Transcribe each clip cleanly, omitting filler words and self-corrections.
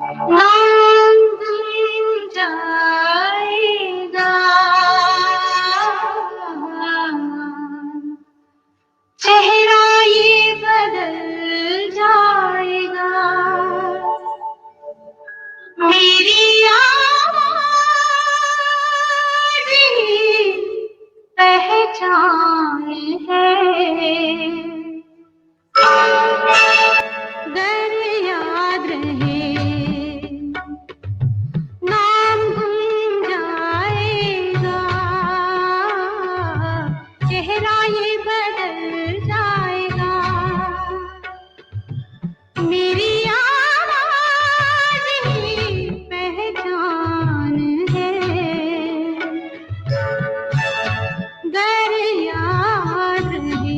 नाम गुम जाएगा, चेहरा ये बदल जाएगा, मेरी आवाज़ ही पहचान है। गर याद रहे नाम गुम जाएगा, चेहरा ये बदल जाएगा, मेरी आवाज़ ही पहचान है। गर याद रहे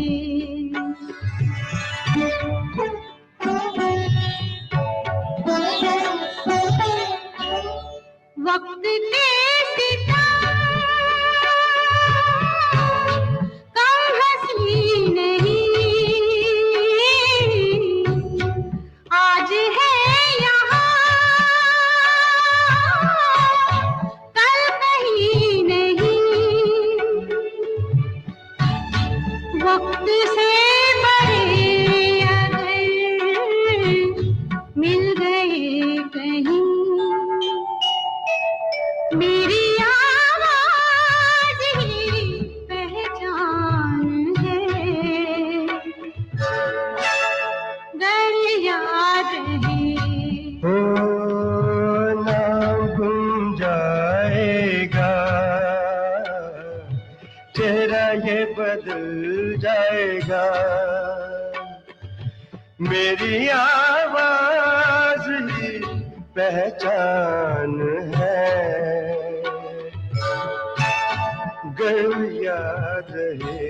वक्त के सितम कम हंसी नहीं, आज है यहाँ कल कहीं नहीं, वक्त से बड़े अगर मिल गए कहीं, मेरी आवाज़ ही पहचान है। गर याद रहे नाम गुम जाएगा, चेहरा ये बदल जाएगा, मेरी आवाज़ ही पहचान है। गर याद रहे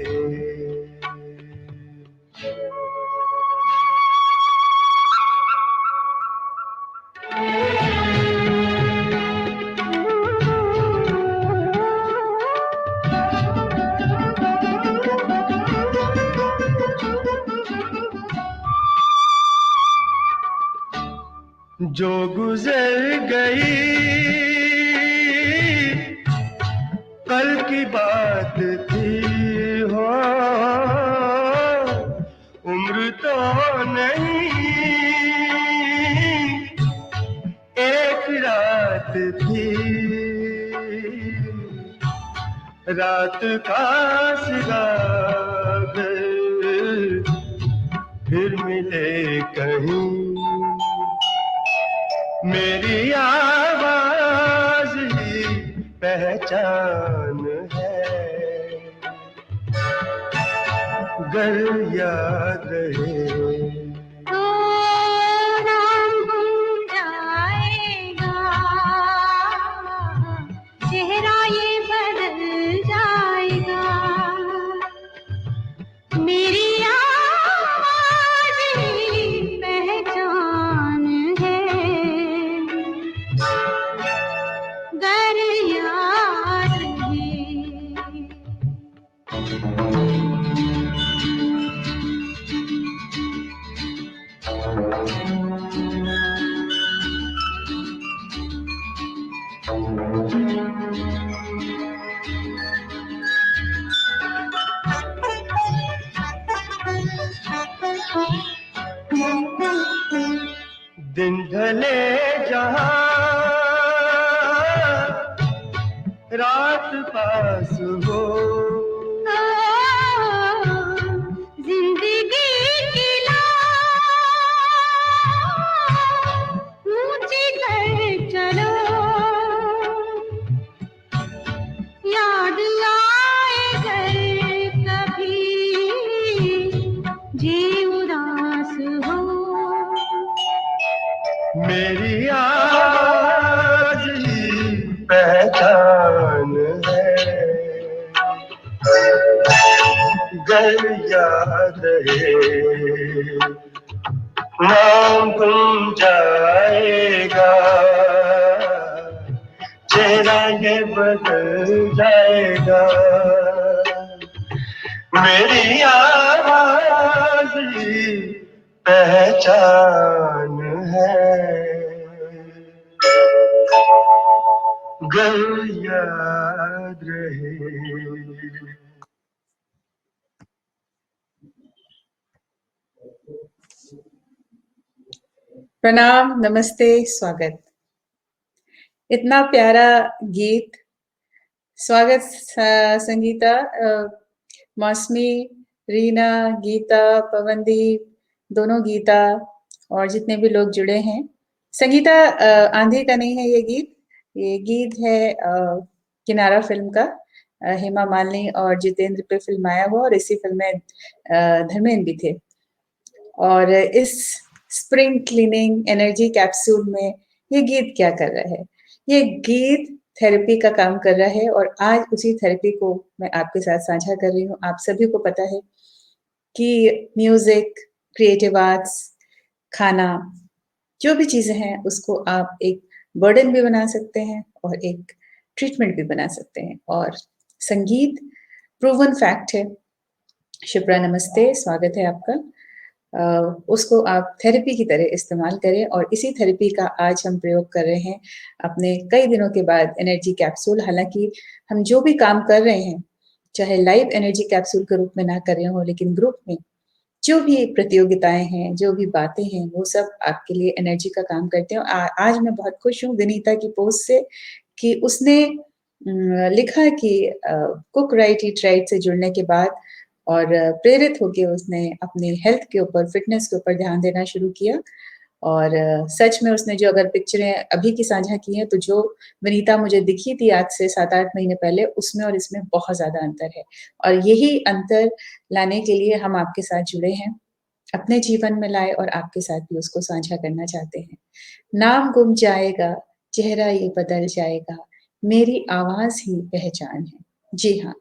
जो गुजर गई कल की बात थी हो, उम्र तो नहीं एक रात थी, रात का सिवा फिर मिले कहीं, मेरी आवाज़ ही पहचान है। गर याद रहे तो नाम गुम जाएगा, चेहरा ये बदल जाएगा, मेरी आवाज़ ही पहचान है। गर याद रहे दिन ढले जहाँ रात पास हो, जिंदगी की ऊंची कर चलो, याद आए घर कभी जी उदास हो, मेरी आवाज़ ही पहचान है। गर याद रहे नाम गुम जाएगा, चेहरा ये बदल जाएगा, मेरी आवाज़ ही पहचान है। गर याद रहे। प्रणाम, नमस्ते, स्वागत। इतना प्यारा गीत। स्वागत संगीता, मौसमी, रीना, गीता, पवनदीप, दोनों गीता और जितने भी लोग जुड़े हैं। संगीता, आंधी का नहीं है ये गीत है किनारा फिल्म का। हेमा मालिनी और जितेंद्र पे फिल्माया हुआ और इसी फिल्म में धर्मेंद्र भी थे। और इस स्प्रिंग क्लीनिंग एनर्जी कैप्सूल में ये गीत क्या कर रहा है? ये गीत थेरेपी का काम कर रहा है और आज उसी थेरेपी को मैं आपके साथ साझा कर रही हूँ। आप सभी को पता है कि म्यूजिक, क्रिएटिव आर्ट्स, खाना, जो भी चीजें हैं उसको आप एक बर्डन भी बना सकते हैं और एक ट्रीटमेंट भी बना सकते हैं। और संगीत प्रूवन फैक्ट है। शिप्रा, नमस्ते, स्वागत है आपका। उसको आप थेरेपी की तरह इस्तेमाल करें और इसी थेरेपी का आज हम प्रयोग कर रहे हैं अपने कई दिनों के बाद एनर्जी कैप्सूल। हालांकि हम जो भी काम कर रहे हैं, चाहे लाइव एनर्जी कैप्सूल के रूप में ना कर रहे हो, लेकिन ग्रुप में जो भी प्रतियोगिताएं हैं, जो भी बातें हैं, वो सब आपके लिए एनर्जी का काम करते हैं। आज मैं बहुत खुश हूँ विनीता की पोस्ट से कि उसने लिखा कि कुक राइट ईट राइट से जुड़ने के बाद और प्रेरित होकर उसने अपने हेल्थ के ऊपर, फिटनेस के ऊपर ध्यान देना शुरू किया। और सच में उसने जो अगर पिक्चरें अभी की साझा की हैं, तो जो विनीता मुझे दिखी थी आज से 7-8 महीने पहले, उसमें और इसमें बहुत ज्यादा अंतर है। और यही अंतर लाने के लिए हम आपके साथ जुड़े हैं, अपने जीवन में लाए और आपके साथ भी उसको साझा करना चाहते हैं। नाम गुम जाएगा, चेहरा ये बदल जाएगा, मेरी आवाज ही पहचान है। जी हाँ,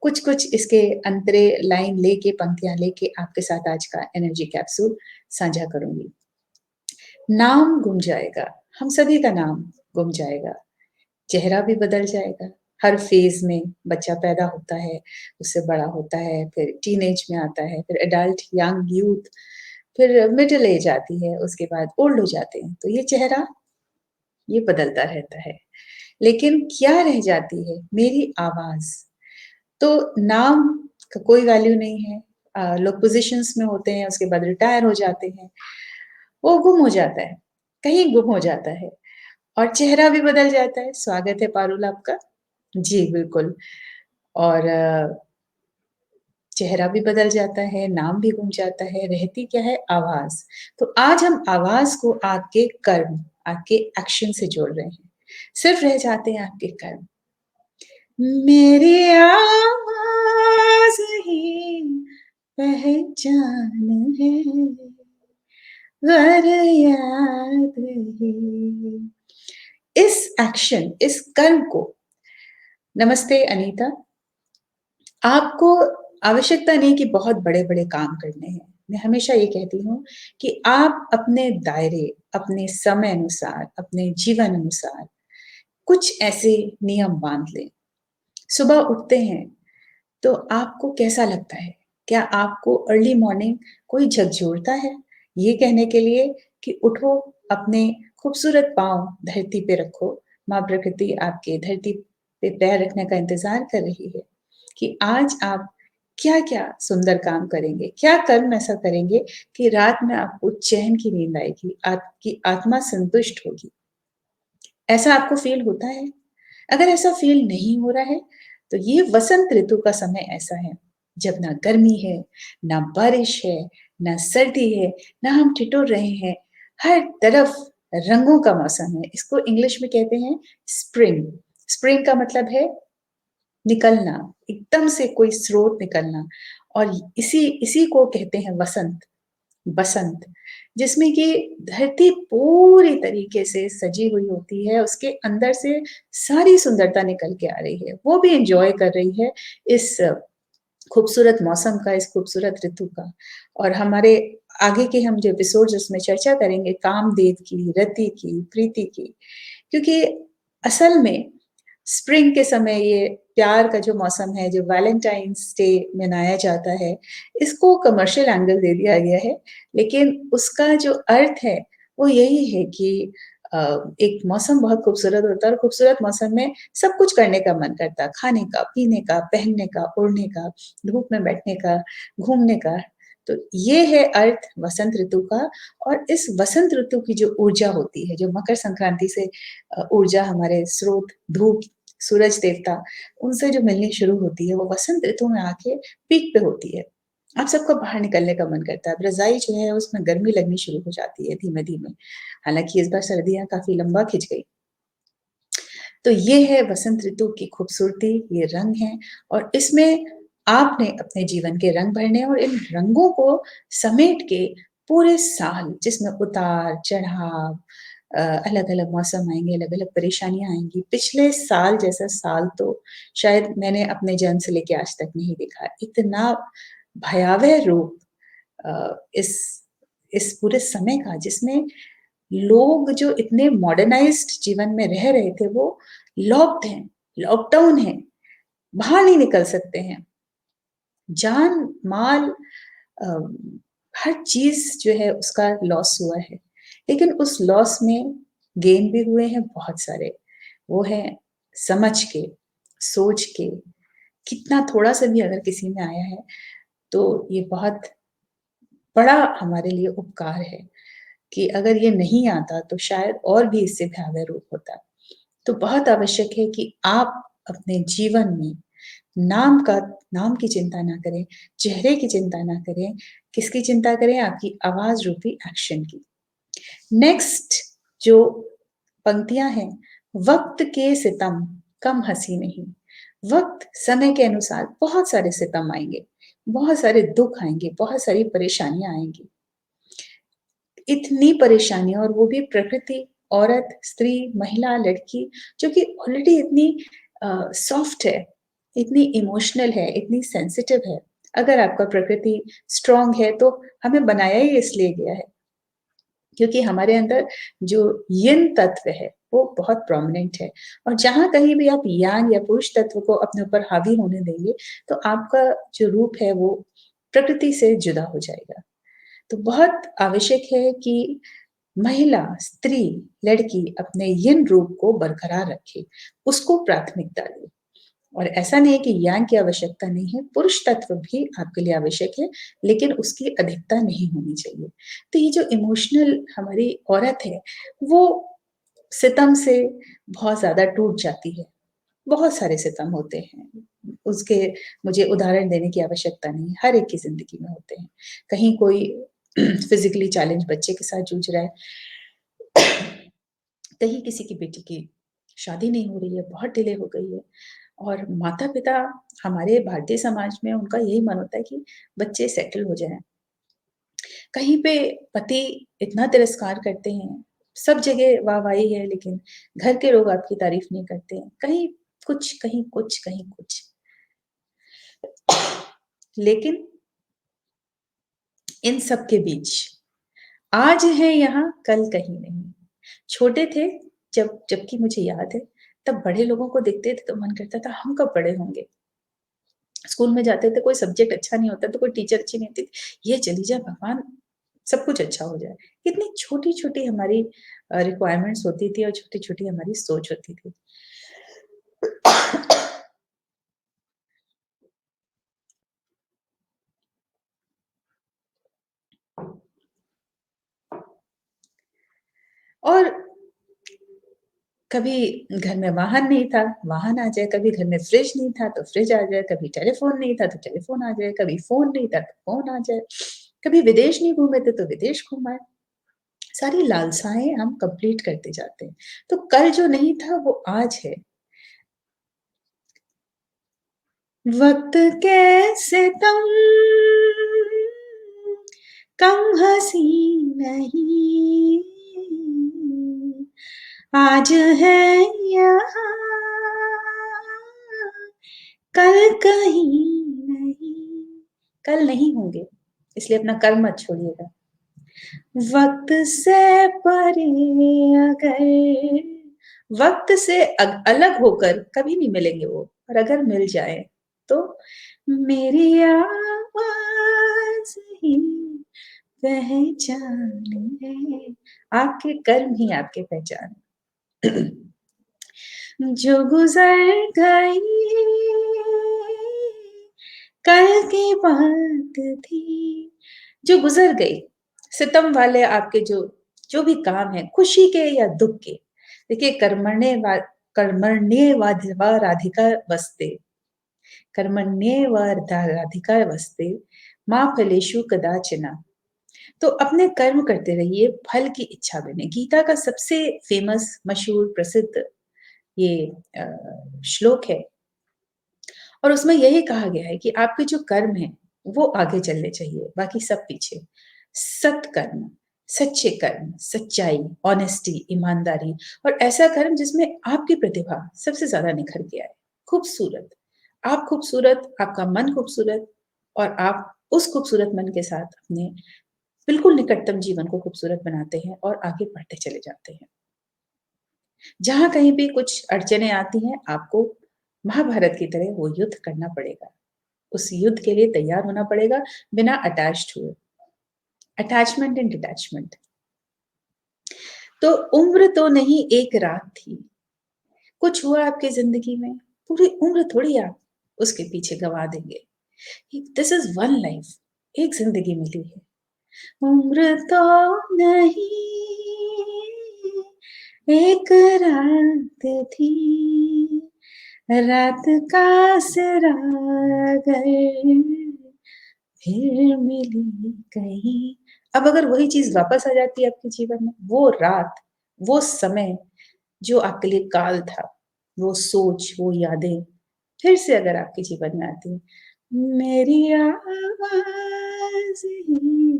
कुछ कुछ इसके अंतरे लाइन लेके, पंक्तियां लेके आपके साथ आज का एनर्जी कैप्सूल साझा करूंगी। नाम गुम जाएगा, हम सभी का नाम गुम जाएगा, चेहरा भी बदल जाएगा। हर फेज में बच्चा पैदा होता है, उससे बड़ा होता है, फिर टीनेज में आता है, फिर एडल्ट, यंग, यूथ, फिर मिडिल एज आती है, उसके बाद ओल्ड हो जाते हैं। तो ये चेहरा ये बदलता रहता है, लेकिन क्या रह जाती है? मेरी आवाज। तो नाम का कोई वैल्यू नहीं है। लोग पोजीशंस में होते हैं, उसके बाद रिटायर हो जाते हैं, वो गुम हो जाता है, कहीं गुम हो जाता है और चेहरा भी बदल जाता है। स्वागत है पारुल आपका। जी बिल्कुल। और चेहरा भी बदल जाता है, नाम भी गुम जाता है, रहती क्या है? आवाज। तो आज हम आवाज को आपके कर्म, आपके एक्शन से जोड़ रहे हैं। सिर्फ रह जाते हैं आपके कर्म। मेरी आवाज ही पहचान है, गर याद रहे। इस एक्शन, इस कर्म को, नमस्ते अनीता, आपको आवश्यकता नहीं कि बहुत बड़े-बड़े काम करने हैं। मैं हमेशा ये कहती हूँ कि आप अपने दायरे, अपने समय अनुसार, अपने जीवन अनुसार कुछ ऐसे नियम बाँध लें। सुबह उठते हैं तो आपको कैसा लगता है? क्या आपको अर्ली मॉर्निंग कोई झकझोरता है ये कहने के लिए कि उठो, अपने खूबसूरत पाँव धरती पे रखो, माँ प्रकृति आपके धरती पे पैर रखने का इंतज़ार कर रही है कि आज आप क्या-क्या सुंदर काम करेंगे, क्या कर्म ऐसा करेंगे कि रात में आपको चैन की नींद आएगी, आपकी आत्मा संतुष्ट होगी। ऐसा आपको फ़ील होता है? अगर ऐसा फ़ील नहीं हो रहा है, तो ये वसंत ऋतु का समय ऐसा है, जब ना गर्मी है, ना बारिश है, ना सर्दी है, ना हम ठिठुर रहे हैं, हर तरफ रंगों का मौसम है। इसको इंग्लिश में कहते हैं स्प्रिंग। स्प्रिंग का मतलब है निकलना, एकदम से कोई स्रोत निकलना और इसी इसी को कहते हैं वसंत। बसंत, जिसमें कि धरती पूरी तरीके से सजी हुई होती है, उसके अंदर से सारी सुंदरता निकल के आ रही है। वो भी एन्जॉय कर रही है इस खूबसूरत मौसम का, इस खूबसूरत ऋतु का। और हमारे आगे के हम जो एपिसोड्स उसमें चर्चा करेंगे कामदेव की, रति की, प्रीति की, क्योंकि असल में स्प्रिंग के समय ये प्यार का जो मौसम है, जो वैलेंटाइन्स डे मनाया जाता है, इसको कमर्शियल एंगल दे दिया गया है, लेकिन उसका जो अर्थ है, वो यही है कि एक मौसम बहुत खूबसूरत होता है और खूबसूरत मौसम में सब कुछ करने का मन करता है, खाने का, पीने का, पहनने का, ओढ़ने का, धूप में बैठने का, घूमने का। तो ये है अर्थ वसंत ऋतु का। और इस वसंत ऋतु की जो ऊर्जा होती है, जो मकर संक्रांति से ऊर्जा हमारे स्रोत धूप, सूरज देवता, उनसे जो मिलनी शुरू होती है, वो वसंत ऋतु में आके पीक पे होती है। आप सबको बाहर निकलने का मन करता है। अब रज़ाई जो है उसमें गर्मी लगनी शुरू हो जाती है धीमे-धीमे। हालाँकि इस बार सर्दियाँ काफ़ी लंबा खिंच गई। तो ये है वसंत ऋतु की खूबसूरती, ये रंग हैं और इसमें आपने अपने जीवन के रंग भरने हैं और इन रंगों को समेट के पूरे साल जिसमें उतार-चढ़ाव अलग-अलग मौसम आएँगे, अलग-अलग परेशानियाँ आएँगी। पिछले साल जैसा साल तो शायद मैंने अपने जन्म से लेके आज तक नहीं देखा। इतना भयावह रूप इस पूरे समय का, जिसमें लोग जो इतने मॉडर्नाइज़्ड जीवन में रह रहे थे, वो लॉक्ड हैं, लॉकडाउन है, बाहर नहीं निकल सकते हैं। जान-माल अ, हर चीज़ जो है उसका लॉस हुआ है। लेकिन उस लॉस में गेन भी हुए हैं बहुत सारे। वो है समझ के, सोच के, कितना थोड़ा-सा भी अगर किसी में आया है, तो ये बहुत बड़ा हमारे लिए उपकार है कि अगर ये नहीं आता तो शायद और भी इससे भयावह रूप होता। तो बहुत आवश्यक है कि आप अपने जीवन में नाम की चिंता ना करें, चेहरे की चिंता ना करें, किसकी चिंता करें? आपकी आवाज़ रूपी एक्शन की। नेक्स्ट जो पंक्तियाँ हैं, वक़्त के सितम कम हँसी नहीं। वक़्त समय के अनुसार बहुत सारे सितम आएँगे, बहुत सारे दुःख आएँगे, बहुत सारी परेशानियाँ आएँगी। इतनी परेशानियाँ और वो भी प्रकृति, औरत, स्त्री, महिला, लड़की जो कि ऑलरेडी इतनी सॉफ्ट है, इतनी इमोशनल है, इतनी सेंसिटिव है। अगर आपका प्रकृति स्ट्रॉन्ग है तो हमें बनाया ही इसलिए गया है, क्योंकि हमारे अंदर जो यिन तत्व है, वो बहुत प्रोमिनेंट है और जहाँ कहीं भी आप यांग या पुरुष तत्व को अपने ऊपर हावी होने देंगे, तो आपका जो रूप है वो प्रकृति से जुदा हो जाएगा। तो बहुत आवश्यक है कि महिला, स्त्री, लड़की अपने यिन रूप को बरकरार रखे, उसको प्राथमिकता दे। और ऐसा नहीं है कि यांग की आवश्यकता नहीं है, पुरुष तत्व भी आपके लिए आवश्यक है, लेकिन उसकी अधिकता नहीं होनी चाहिए। तो ये जो इमोशनल हमारी औरत है, वो सितम से बहुत ज़्यादा टूट जाती है। बहुत सारे सितम होते हैं, उसके मुझे उदाहरण देने की आवश्यकता नहीं है, हर एक की ज़िंदगी में होते हैं। कहीं कोई फिज़िकली चैलेंज बच्चे के साथ जूझ रहा है, कहीं किसी की बेटी की शादी नहीं हो रही है, बहुत डिले हो गई है और माता-पिता हमारे भारतीय समाज में उनका यही मन होता है कि बच्चे सेटल हो जाएँ। कहीं पे पति इतना तिरस्कार करते हैं, सब जगह वाह-वाही है लेकिन घर के लोग आपकी तारीफ़ नहीं करते हैं। कहीं कुछ, कहीं कुछ, कहीं कुछ। लेकिन इन सब के बीच आज है यहाँ, कल कहीं नहीं। छोटे थे जबकि मुझे याद है, तब बड़े लोगों को देखते थे तो मन करता था हम कब बड़े होंगे? स्कूल में जाते थे, कोई सब्जेक्ट अच्छा नहीं होता, तो कोई टीचर अच्छी नहीं होती थी। ये चली जाए भगवान, सब कुछ अच्छा हो जाए। कितनी छोटी-छोटी हमारी रिक्वायरमेंट्स होती थी और छोटी-छोटी हमारी सोच होती थी। और कभी घर में वाहन नहीं था, वाहन आ जाए, कभी घर में फ्रिज नहीं था तो फ्रिज आ जाए, कभी टेलीफ़ोन नहीं था तो टेलीफ़ोन आ जाए, कभी फ़ोन नहीं था तो फ़ोन आ जाए, कभी विदेश नहीं घूमे थे तो विदेश घूम आए। सारी लालसाएँ हम कंप्लीट करते जाते हैं। तो कल जो नहीं था वो आज है। वक़्त कैसे तुम कम हँसी नहीं, आज है यहाँ, कल कहीं नहीं। कल नहीं होंगे, इसलिए अपना कर्म मत छोड़िएगा। वक़्त से परे अगर वक़्त से अलग होकर कभी नहीं मिलेंगे वो और अगर मिल जाए तो मेरी आवाज़ ही पहचान है। आपके कर्म ही आपकी पहचान है। जो गुजर गई कल की बात थी, जो गुजर गई, सितम वाले आपके जो जो भी काम है, खुशी के या दुख के, देखिए कर्मण्येवा राधिका वस्ते, कर्मण्येवा राधिका वस्ते, माँ फलेषु कदाचन। तो अपने कर्म करते रहिए, फल की इच्छा बने। गीता का सबसे फेमस, मशहूर, प्रसिद्ध ये श्लोक है और उसमें यही कहा गया है कि आपके जो कर्म है वो आगे चलने चाहिए, बाकी सब पीछे। सत्कर्म, सच्चे कर्म, सच्चाई, ऑनेस्टी, ईमानदारी और ऐसा कर्म जिसमें आपकी प्रतिभा सबसे ज्यादा निखर के आए। खूबसूरत, आप खूबसूरत, आपका मन खूबसूरत और आप उस खूबसूरत मन के साथ अपने बिल्कुल निकटतम जीवन को खूबसूरत बनाते हैं और आगे बढ़ते चले जाते हैं। जहां कहीं भी कुछ अड़चने आती हैं, आपको महाभारत की तरह वो युद्ध करना पड़ेगा। उस युद्ध के लिए तैयार होना पड़ेगा, बिना अटैच्ड हुए। Attachment and detachment. तो उम्र तो नहीं, एक रात थी। कुछ हुआ आपकी जिंदगी में, पूरी उम्र थोड़ी आप उसके पीछे गवा देंगे। दिस इज वन लाइफ, एक जिंदगी मिली है। उम्र तो नहीं, एक रात थी, रात का सरागर फिर मिली कहीं। अब अगर वही चीज वापस आ जाती है आपके जीवन में, वो रात, वो समय जो आपके लिए काल था, वो सोच, वो यादें फिर से अगर आपके जीवन में आती है, मेरी आवाज ही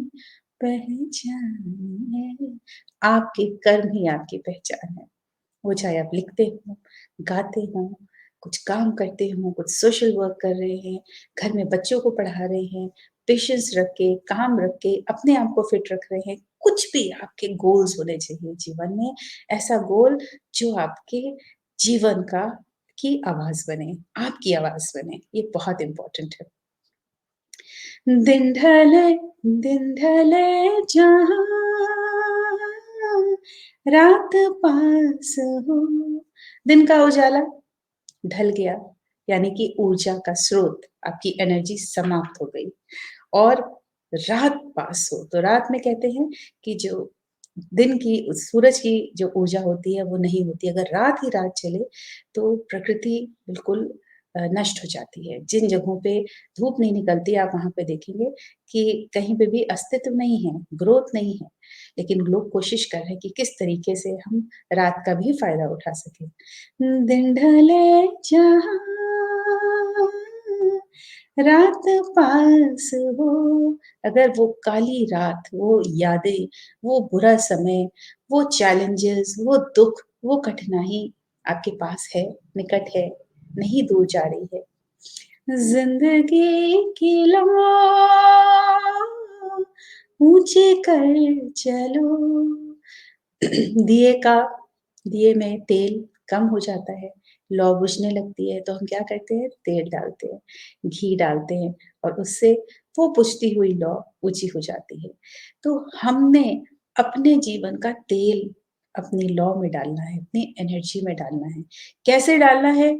पहचान है। आपके कर्म ही आपकी पहचान है। वो चाहे आप लिखते हो, गाते हो, कुछ काम करते हो, कुछ सोशल वर्क कर रहे हैं, घर में बच्चों को पढ़ा रहे हैं, पेशेंस रख के, काम रख के, अपने आप को फिट रख रहे हैं। कुछ भी आपके गोल्स होने चाहिए जीवन में, ऐसा गोल जो आपके जीवन का की आवाज बने, आपकी आवाज बने। ये बहुत इंपॉर्टेंट है। दिन ढले, दिन ढले जहाँ रात पास हो। दिन का उजाला ढल गया, यानी कि ऊर्जा का स्रोत, आपकी एनर्जी समाप्त हो गई और रात पास हो। तो रात में कहते हैं कि जो दिन की, सूरज की जो ऊर्जा होती है वो नहीं होती। अगर रात ही रात चले तो प्रकृति बिल्कुल नष्ट हो जाती है। जिन जगहों पे धूप नहीं निकलती, आप वहां पे देखेंगे कि कहीं पे भी अस्तित्व नहीं है, ग्रोथ नहीं है। लेकिन लोग कोशिश कर रहे हैं कि किस तरीके से हम रात का भी फायदा उठा सके। दिन ढले जहाँ रात पास हो। अगर वो काली रात, वो यादें, वो बुरा समय, वो चैलेंजेस, वो दुख, वो कठिनाई आपके पास है, निकट है, नहीं दूर जा रही है। जिंदगी की लो ऊंचे कर चलो। दिए में तेल कम हो जाता है, लौ बुझने लगती है, तो हम क्या करते हैं, तेल डालते हैं, घी डालते हैं और उससे वो बुझती हुई लौ ऊंची हो जाती है। तो हमने अपने जीवन का तेल अपनी लौ में डालना है, अपनी एनर्जी में डालना है। कैसे डालना है?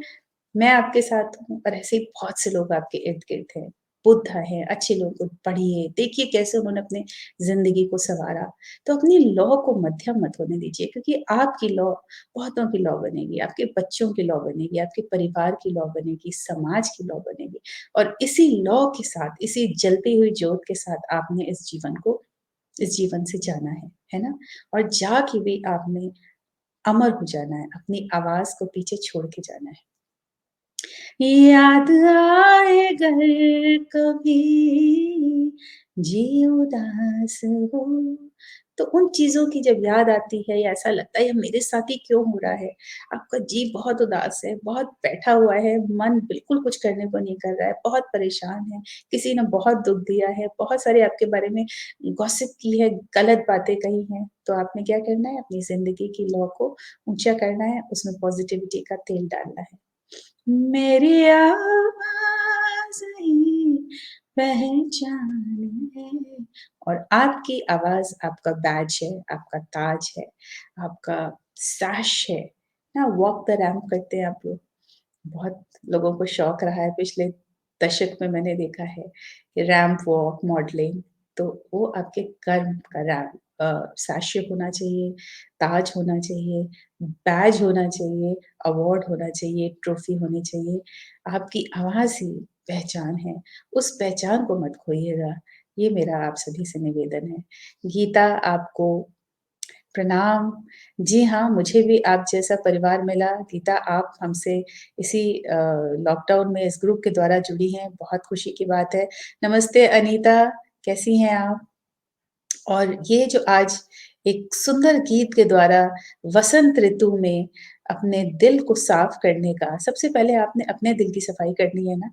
मैं आपके साथ हूँ और ऐसे ही बहुत से लोग आपके इर्द-गिर्द हैं। बुद्ध हैं, अच्छे लोगों को पढ़िए, देखिए कैसे उन्होंने अपने ज़िंदगी को सँवारा। तो अपनी लौ को मध्यम मत होने दीजिए, क्योंकि आपकी लौ बहुतों की लौ बनेगी, आपके बच्चों की लौ बनेगी, आपके परिवार की लौ बनेगी, समाज की लौ बनेगी और इसी लौ के साथ, इसी जलती हुई ज्योत के साथ आपने इस जीवन से जाना है ना? और जा के भी आपने अमर हो जाना है, अपनी आवाज़ को पीछे छोड़ के जाना है। याद आए घर कभी जी उदास हो। तो उन चीज़ों की जब याद आती है या ऐसा लगता है ये मेरे साथ ही क्यों हो रहा है, आपका जी बहुत उदास है, बहुत बैठा हुआ है, मन बिल्कुल कुछ करने को नहीं कर रहा है, बहुत परेशान है, किसी ने बहुत दुःख दिया है, बहुत सारे आपके बारे में गॉसिप की है, गलत बातें कही हैं, तो आपने क्या करना है, अपनी ज़िंदगी की लौ को ऊँचा करना है, उसमें पॉज़िटिविटी का तेल डालना है। मेरी आवाज़ ही पहचान है। और आपकी आवाज आपका बैज है, आपका ताज है, आपका सैश है ना। वॉक द रैंप करते हैं आप लोग, बहुत लोगों को शौक रहा है पिछले दशक में, मैंने देखा है कि रैंप वॉक मॉडलिंग, तो वो आपके कर्म का रैंप साक्ष्य होना चाहिए, ताज होना चाहिए, बैज होना चाहिए, अवार्ड होना चाहिए, ट्रॉफी होनी चाहिए। आपकी आवाज़ ही पहचान है, उस पहचान को मत खोइएगा, ये मेरा आप सभी से निवेदन है। गीता आपको प्रणाम। जी हाँ, मुझे भी आप जैसा परिवार मिला। गीता, आप हमसे इसी लॉकडाउन में इस ग्रुप के द्वारा जुड़ी हैं, बहुत खुशी की बात है। नमस्ते अनीता, कैसी हैं आप? और ये जो आज एक सुंदर गीत के द्वारा वसंत ऋतु में अपने दिल को साफ करने का, सबसे पहले आपने अपने दिल की सफाई करनी है ना,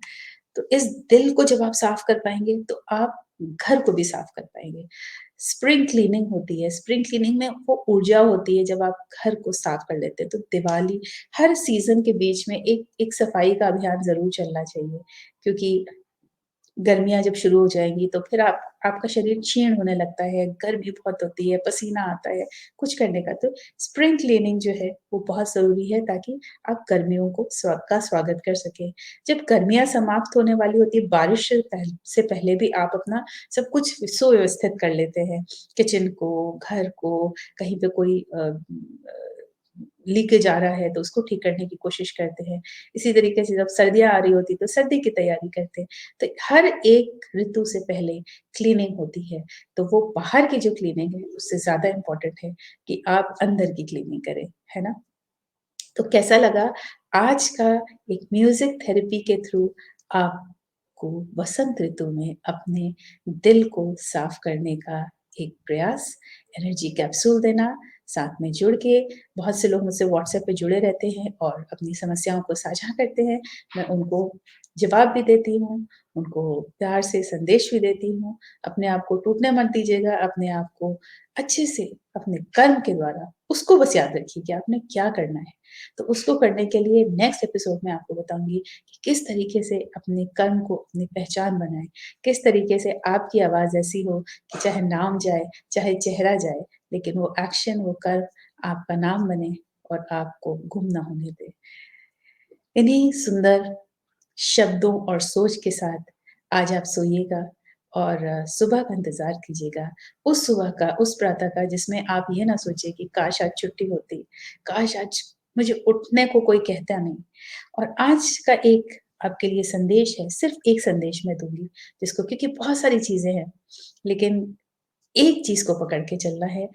तो इस दिल को जब आप साफ कर पाएँगे, तो आप घर को भी साफ कर पाएँगे। स्प्रिंग क्लीनिंग होती है, स्प्रिंग क्लीनिंग में वो ऊर्जा होती है जब आप घर को साफ कर लेते हैं। तो दिवाली, हर सीज़न के बीच में एक एक सफाई का अभियान ज़रूर चलना चाहिए, क्योंकि गर्मियाँ जब शुरू हो जाएँगी तो फिर आपका शरीर क्षीण होने लगता है, गर्मी बहुत होती है, पसीना आता है, कुछ करने का। तो स्प्रिंग क्लीनिंग जो है वो बहुत ज़रूरी है, ताकि आप गर्मियों को स्वागत कर सकें। जब गर्मियाँ समाप्त होने वाली होती है, बारिश से पहले भी आप अपना सब कुछ सुव्यवस्थित कर लेते हैं। किचन को, घर को, कहीं पे कोई लीकेज आ रहा है तो उसको ठीक करने की कोशिश करते हैं। इसी तरीके से जब सर्दियाँ आ रही होती हैं तो सर्दी की तैयारी करते हैं। तो हर एक ऋतु से पहले क्लीनिंग होती है, तो वो बाहर की जो क्लीनिंग है उससे ज़्यादा इम्पोर्टेंट है कि आप अंदर की क्लीनिंग करें, है ना? तो कैसा लगा आज का एक म्यूज़िक थेरेपी के थ्रू आपको वसंत ऋतु में अपने दिल को साफ करने का एक प्रयास, एनर्जी कैप्सूल देना, साथ में जुड़ के बहुत से लोग मुझसे व्हाट्सएप पे जुड़े रहते हैं और अपनी समस्याओं को साझा करते हैं। मैं उनको जवाब भी देती हूँ, उनको प्यार से संदेश भी देती हूँ। अपने आप को टूटने मत दीजिएगा, अपने आप को अच्छे से अपने कर्म के द्वारा उसको बस याद रखिए कि आपने क्या करना है। तो उसको करने के लिए नेक्स्ट एपिसोड में आपको बताऊँगी कि किस तरीके से अपने कर्म को अपनी पहचान बनाएँ, किस तरीके से आपकी आवाज़ ऐसी हो कि चाहे नाम जाए, चाहे चेहरा जाए, लेकिन वो एक्शन, वो कर्म आपका नाम बने और आपको गुम ना होने दे। इन्हीं सुंदर शब्दों और सोच के साथ आज आप सोइएगा और सुबह का इंतज़ार कीजिएगा। उस सुबह का, उस प्रातः का जिसमें आप ये ना सोचिए कि काश आज छुट्टी होती, काश आज मुझे उठने को कोई कहता नहीं। और आज का एक आपके लिए संदेश है, सिर्फ़ एक संदेश मैं दूँगी जिसको, क्योंकि बहुत सारी चीज़ें हैं, लेकिन एक चीज़ को पकड़ के चलना है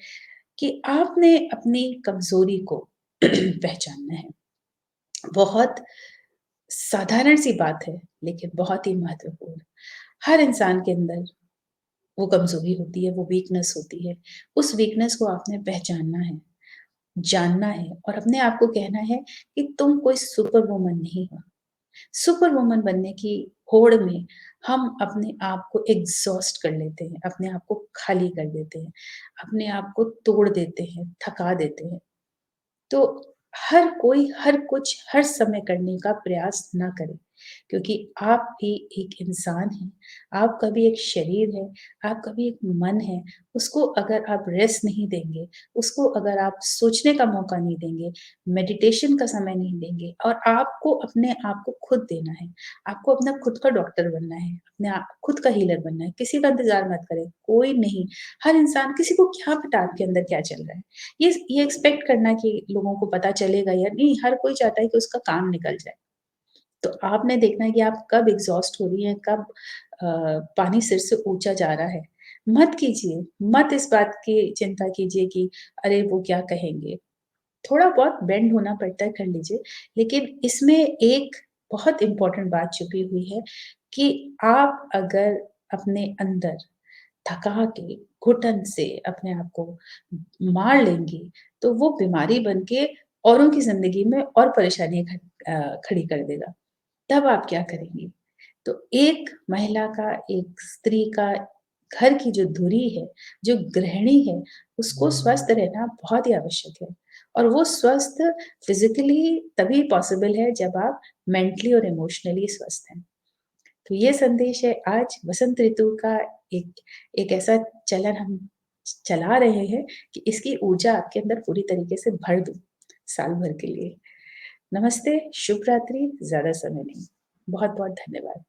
कि आपने अपनी कमज़ोरी को पहचानना है। बहुत साधारण सी बात है, लेकिन बहुत ही महत्वपूर्ण। हर इंसान के अंदर वो कमज़ोरी होती है, वो वीकनेस होती है। उस वीकनेस को आपने पहचानना है, जानना है और अपने आप को कहना है कि तुम कोई सुपर वुमन नहीं हो। सुपर वुमन बनने की होड़ में हम अपने आप को एग्ज़ॉस्ट कर लेते हैं, अपने आप को खाली कर देते हैं, अपने आप को तोड़ देते हैं, थका देते हैं। तो हर कोई हर कुछ हर समय करने का प्रयास ना करे, क्योंकि आप भी एक इंसान हैं, आपका भी एक शरीर है, आपका भी एक मन है। उसको अगर आप रेस्ट नहीं देंगे, उसको अगर आप सोचने का मौका नहीं देंगे, मेडिटेशन का समय नहीं देंगे और आपको अपने आप को खुद देना है। आपको अपना खुद का डॉक्टर बनना है, अपने आप खुद का हीलर बनना है। किसी का इंतज़ार मत करें, कोई नहीं। हर इंसान, किसी को क्या पता आपके अंदर क्या चल रहा है। ये एक्सपेक्ट करना कि लोगों को पता चलेगा या नहीं, हर कोई चाहता है कि उसका काम निकल जाए। तो आपने देखना है कि आप कब एग्ज़ॉस्ट हो रही हैं, कब पानी सिर से ऊँचा जा रहा है। मत कीजिए, मत इस बात की चिंता कीजिए कि अरे! वो क्या कहेंगे? थोड़ा बहुत बेंड होना पड़ता है, कर लीजिए। लेकिन इसमें एक बहुत इम्पोर्टेंट बात छुपी हुई है कि आप अगर अपने अंदर थका के, घुटन से अपने आप को मार लेंगी, तो वो बीमारी बन के औरों की ज़िंदगी में और परेशानियाँ खड़ी कर देगा। तब आप क्या करेंगी? तो एक महिला का, एक स्त्री का घर की जो धुरी है, जो गृहिणी है, उसको स्वस्थ रहना बहुत ही आवश्यक है। और वो स्वस्थ फिज़िकली तभी पॉसिबल है जब आप मेंटली और इमोशनली स्वस्थ हैं। तो ये संदेश है आज वसंत ऋतु का एक एक ऐसा चलन हम चला रहे हैं कि इसकी ऊर्जा आपके अंदर पूरी तरीके से भर दूँ साल भर के लिए। नमस्ते, शुभ रात्रि, ज़्यादा समय नहीं। बहुत-बहुत धन्यवाद।